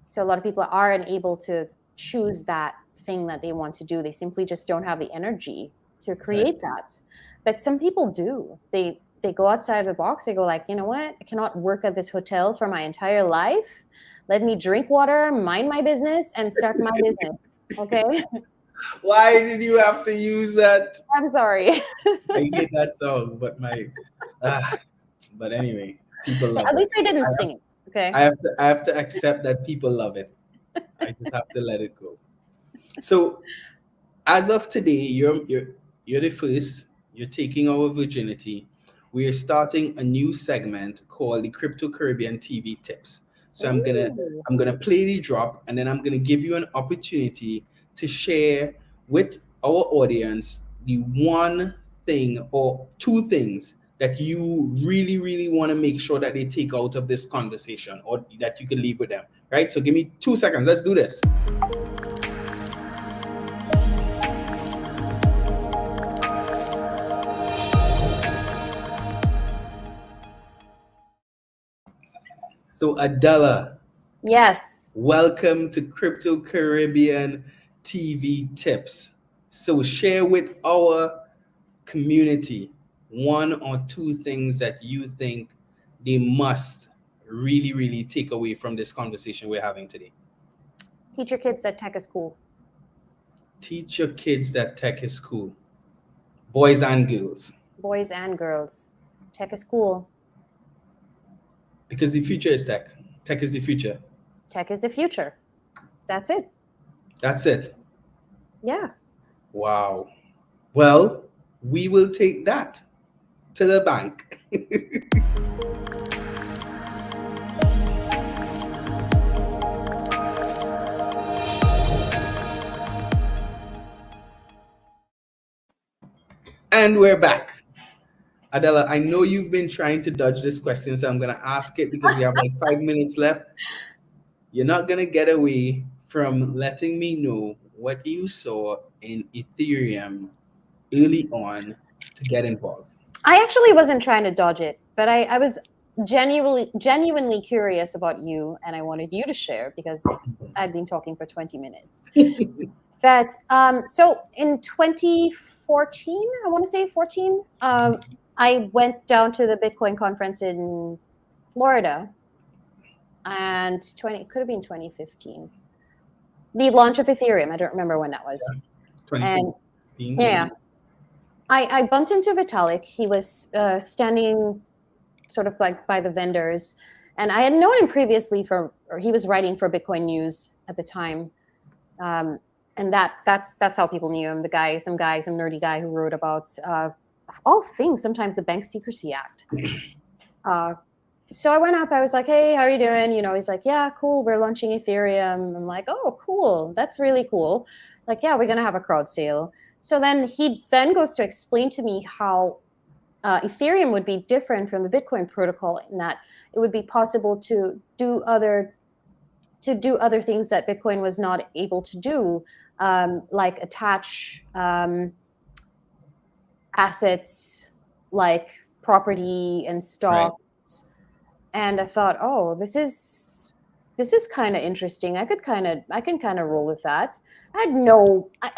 So a lot of people aren't able to choose that thing that they want to do. They simply just don't have the energy to create that. But some people do. They go outside the box. They go like, you know what? I cannot work at this hotel for my entire life. Let me drink water, mind my business, and start my business. Okay? Why did you have to use that? I'm sorry. I hate that song, but but anyway, people love it. At least I didn't sing it. Okay. I have to accept that people love it. I just have to let it go. So, as of today, you're the first. You're taking our virginity. We are starting a new segment called the Crypto Caribbean TV Tips. So I'm gonna play the drop, and then I'm gonna give you an opportunity to share with our audience the one thing or two things that you really, really want to make sure that they take out of this conversation, or that you can leave with them. Right? So give me 2 seconds. Let's do this. So Adella, Yes. welcome to Crypto Caribbean TV Tips. So share with our community 1 or 2 things that you think they must really, really take away from this conversation we're having today. Teach your kids that tech is cool. Teach your kids that tech is cool. Boys and girls. Boys and girls. Tech is cool. Because the future is tech. Tech is the future. Tech is the future. That's it. That's it. Yeah. Wow. Well, we will take that to the bank. And we're back. Adela, I know you've been trying to dodge this question, so I'm going to ask it because we have like 5 minutes left. You're not going to get away from letting me know what you saw in Ethereum early on to get involved. I actually wasn't trying to dodge it, but I was genuinely curious about you, and I wanted you to share because I'd been talking for 20 minutes. But so in 2014, I want to say 14, I went down to the Bitcoin conference in Florida, and it could have been 2015. The launch of Ethereum. I don't remember when that was. Yeah. And yeah, I bumped into Vitalik. He was standing sort of like by the vendors, and I had known him previously or he was writing for Bitcoin News at the time. And that's how people knew him. Some nerdy guy who wrote about of all things, sometimes the Bank Secrecy Act. So I went up. I was like, "Hey, how are you doing?" He's like, "Yeah, cool. We're launching Ethereum." I'm like, "Oh, cool. That's really cool." Like, "Yeah, we're gonna have a crowd sale." So then he goes to explain to me how Ethereum would be different from the Bitcoin protocol in that it would be possible to do other things that Bitcoin was not able to do. Like attach assets like property and stocks. Right. And I thought, oh, this is kind of interesting. I can kind of roll with that. I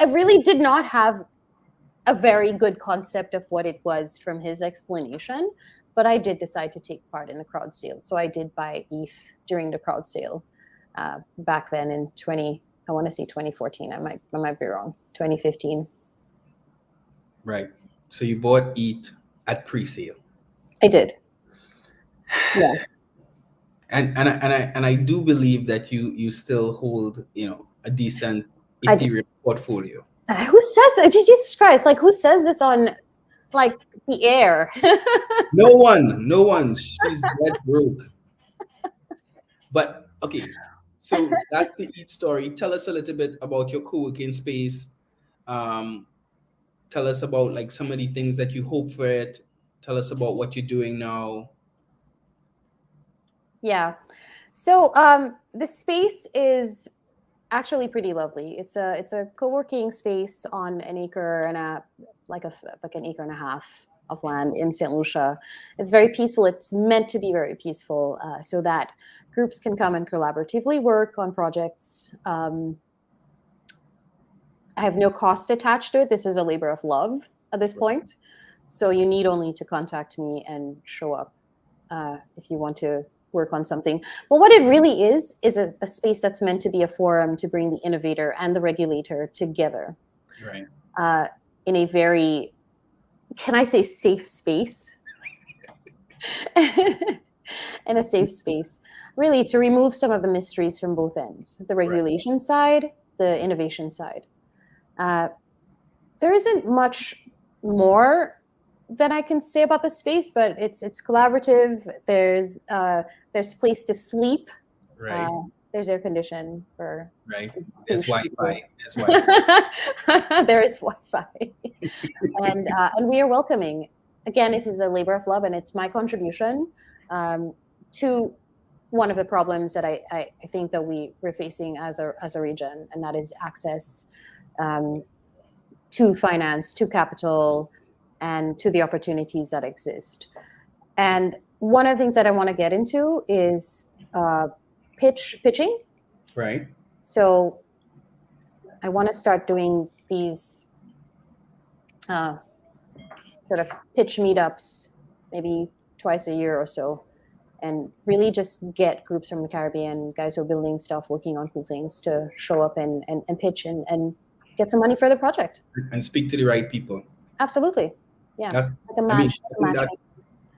really did not have a very good concept of what it was from his explanation, but I did decide to take part in the crowd sale. So I did buy ETH during the crowd sale back then in 2014. I might be wrong. 2015. Right. So you bought ETH at pre-sale. I did. Yeah. And I do believe that you still hold a decent Ethereum portfolio. Who says it? Jesus Christ! Like, who says this on like the air? No one. She's dead broke. But okay, so that's the ETH story. Tell us a little bit about your co-working space. Tell us about like some of the things that you hope for it. Tell us about what you're doing now. Yeah. So the space is actually pretty lovely. It's a co-working space on an acre and an acre and a half of land in St. Lucia. It's very peaceful. It's meant to be very peaceful so that groups can come and collaboratively work on projects. I have no cost attached to it. This is a labor of love at this point. So you need only to contact me and show up if you want to work on something. But what it really is a space that's meant to be a forum to bring the innovator and the regulator together. Right. In a very, can I say, safe space? In a safe space, really, to remove some of the mysteries from both ends, the regulation side, the innovation side. There isn't much more that I can say about the space, but it's collaborative. There's place to sleep. Right. There's air condition for. Right. There's Wi-Fi. There is Wi-Fi, and we are welcoming. Again, it is a labor of love, and it's my contribution to one of the problems that I think that we're facing as a region, and that is access to finance, to capital, and to the opportunities that exist. And one of the things that I want to get into is pitching. Right. So I want to start doing these sort of pitch meetups, maybe twice a year or so, and really just get groups from the Caribbean, guys who are building stuff, working on cool things, to show up and pitch and get some money for the project. And speak to the right people. Absolutely. Yeah. That's, like a match.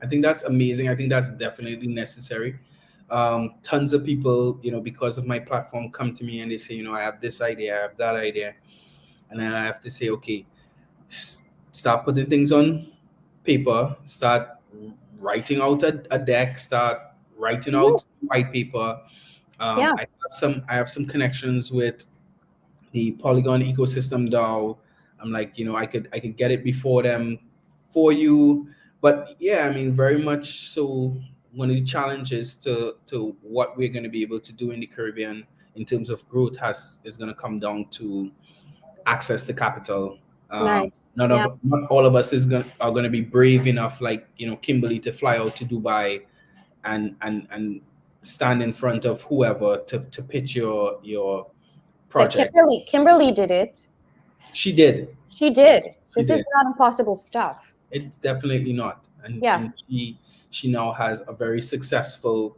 I think that's amazing. I think that's definitely necessary. Tons of people, because of my platform, come to me and they say, I have this idea, I have that idea. And then I have to say, okay, start putting things on paper, start writing out a deck, start writing out white paper. I have some connections with the Polygon ecosystem DAO. I'm like, I could get it before them for you. But yeah, I mean, very much so. One of the challenges to what we're going to be able to do in the Caribbean in terms of growth has is going to come down to access to capital. Right. None Yeah. of not all of us are going to be brave enough, like Kimberly, to fly out to Dubai and stand in front of whoever to pitch your But project. Kimberly did it. She did. She did. She This is did. not impossible stuff. It's definitely not. And Yeah. and she now has a very successful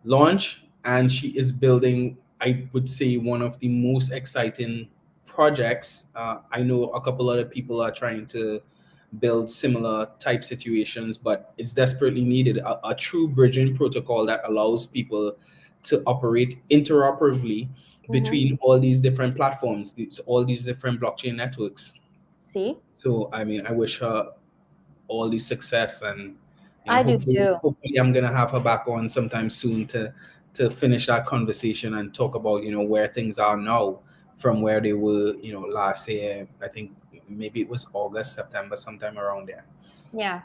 launch, and she is building, I would say, one of the most exciting projects. I know a couple other people are trying to build similar type situations, but it's desperately needed a true bridging protocol that allows people to operate interoperably Mhm. between all these different platforms, all these different blockchain networks. See, So I mean, I wish her all the success, and I do hopefully, too. I'm gonna have her back on sometime soon to finish that conversation and talk about where things are now from where they were last year. I think maybe it was August, September, sometime around there. Yeah.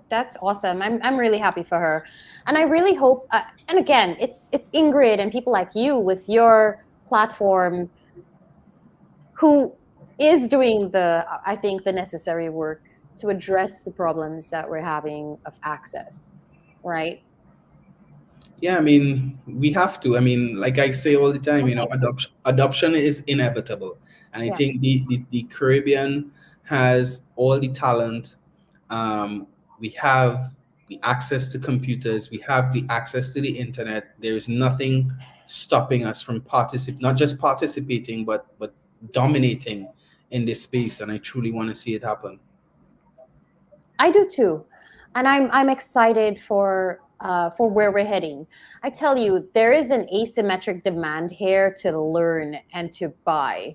That's awesome. I'm really happy for her, and I really hope. And again, it's Ingrid and people like you with your platform who is doing I think the necessary work to address the problems that we're having of access, right? Yeah, I mean, we have to. I mean, like I say all the time, Well, thank you. adoption is inevitable, and I Yeah. think the Caribbean has all the talent. Um, we have the access to computers. We have the access to the internet. There's nothing stopping us from not just participating, but dominating in this space. And I truly want to see it happen. I do too, and I'm excited for where we're heading. I tell you, there is an asymmetric demand here to learn and to buy.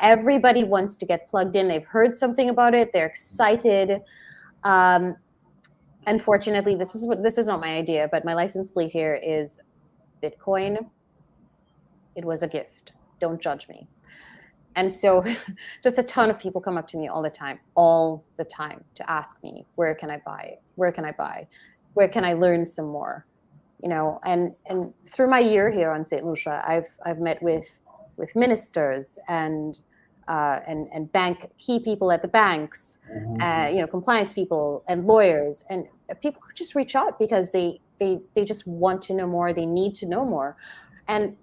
Everybody wants to get plugged in. They've heard something about it. They're excited. Um, Unfortunately, this is not my idea, but my license plate here is Bitcoin. It was a gift. Don't judge me. And so just a ton of people come up to me all the time to ask me, where can I buy? Where can I buy? Where can I learn some more? And through my year here on St. Lucia, I've met with ministers and bank key people at the banks, compliance people and lawyers and people who just reach out because they just want to know more. They need to know more. And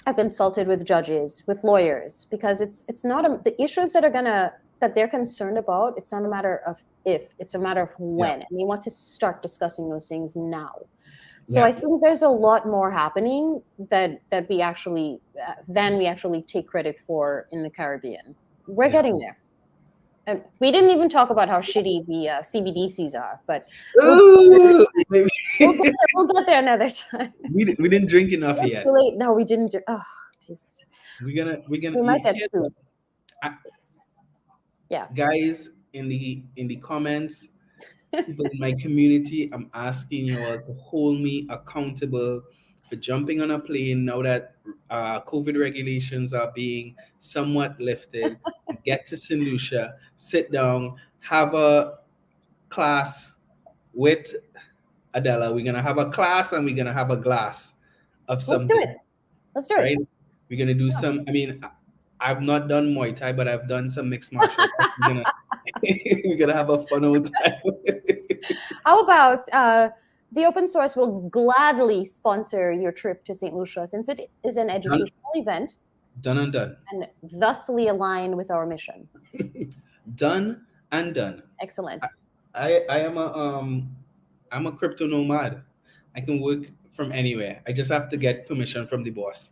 I've consulted with judges, with lawyers, because it's not the issues that they're concerned about. It's not a matter of if, it's a matter of when, and they want to start discussing those things now. So Yeah. I think there's a lot more happening that we actually than we actually take credit for in the Caribbean. We're getting there. And we didn't even talk about how shitty the CBDCs are, but Ooh, maybe. we'll get there another time. we didn't drink enough yet. Too late. No, we didn't. Oh, Jesus. We're gonna We might get here's sued. I- Yeah. guys in the comments, people in my community, I'm asking you all to hold me accountable for jumping on a plane now that COVID regulations are being somewhat lifted. Get to St. Lucia, sit down, have a class with Adella. We're gonna have a class and we're gonna have a glass of Let's do something, it. Let's do right? it. We're gonna do some. I mean, I've not done Muay Thai, but I've done some mixed martial arts. We're gonna have a fun old time. How about the open source will gladly sponsor your trip to St. Lucia since it is an educational event Done and done. and thusly aligned with our mission. Done and done. Excellent. I am I'm a crypto nomad. I can work from anywhere. I just have to get permission from the boss.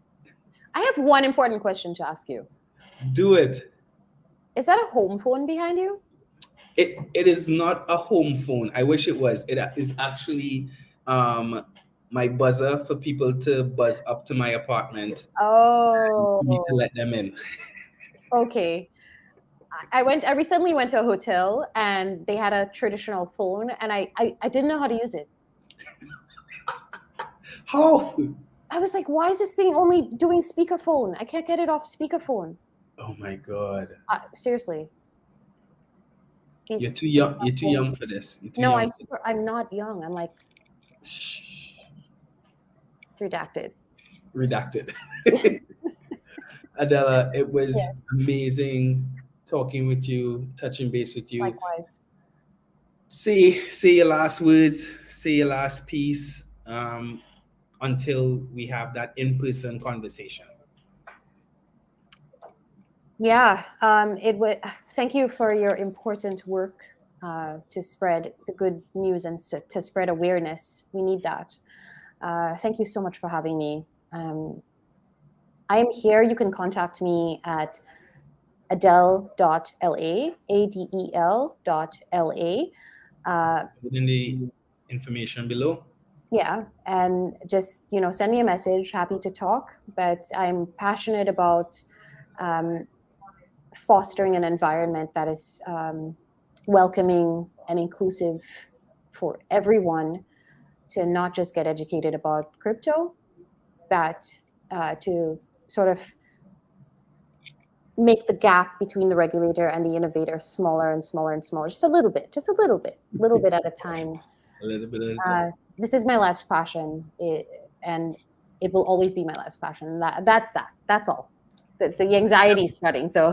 I have one important question to ask you. Do it. Is that a home phone behind you? It is not a home phone. I wish it was. It is actually my buzzer for people to buzz up to my apartment. Oh, For me to let them in. okay. I recently went to a hotel and they had a traditional phone and I didn't know how to use it. How? I was like, why is this thing only doing speakerphone? I can't get it off speakerphone. Oh my god. Seriously. You're too young. You're too young for this. You're too No, young. I'm not young. I'm like redacted. Redacted. Adella, it was amazing talking with you, touching base with you. Likewise. Say your last words, say your last piece, until we have that in-person conversation. Yeah, it would. Thank you for your important work to spread the good news and to spread awareness. We need that. Thank you so much for having me. I am here. You can contact me at adel.la, adel.la. Within the information below. Yeah, and just send me a message. Happy to talk. But I'm passionate about fostering an environment that is welcoming and inclusive for everyone, to not just get educated about crypto, but to sort of make the gap between the regulator and the innovator smaller and smaller and smaller, just a little bit at a time. A little bit at a time. This is my life's passion, and it will always be my life's passion. That's all. The anxiety is starting. So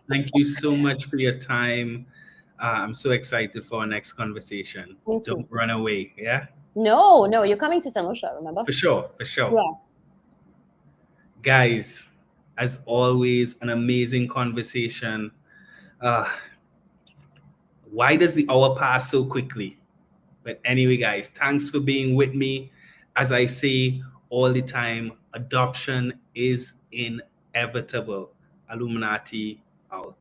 thank you so much for your time. I'm so excited for our next conversation. Me too. Don't run away. Yeah. No, you're coming to St. Lucia, remember? For sure. Yeah. Guys, as always, an amazing conversation. Why does the hour pass so quickly? But anyway, guys, thanks for being with me. As I say all the time, adoption is inevitable. Alluminati out.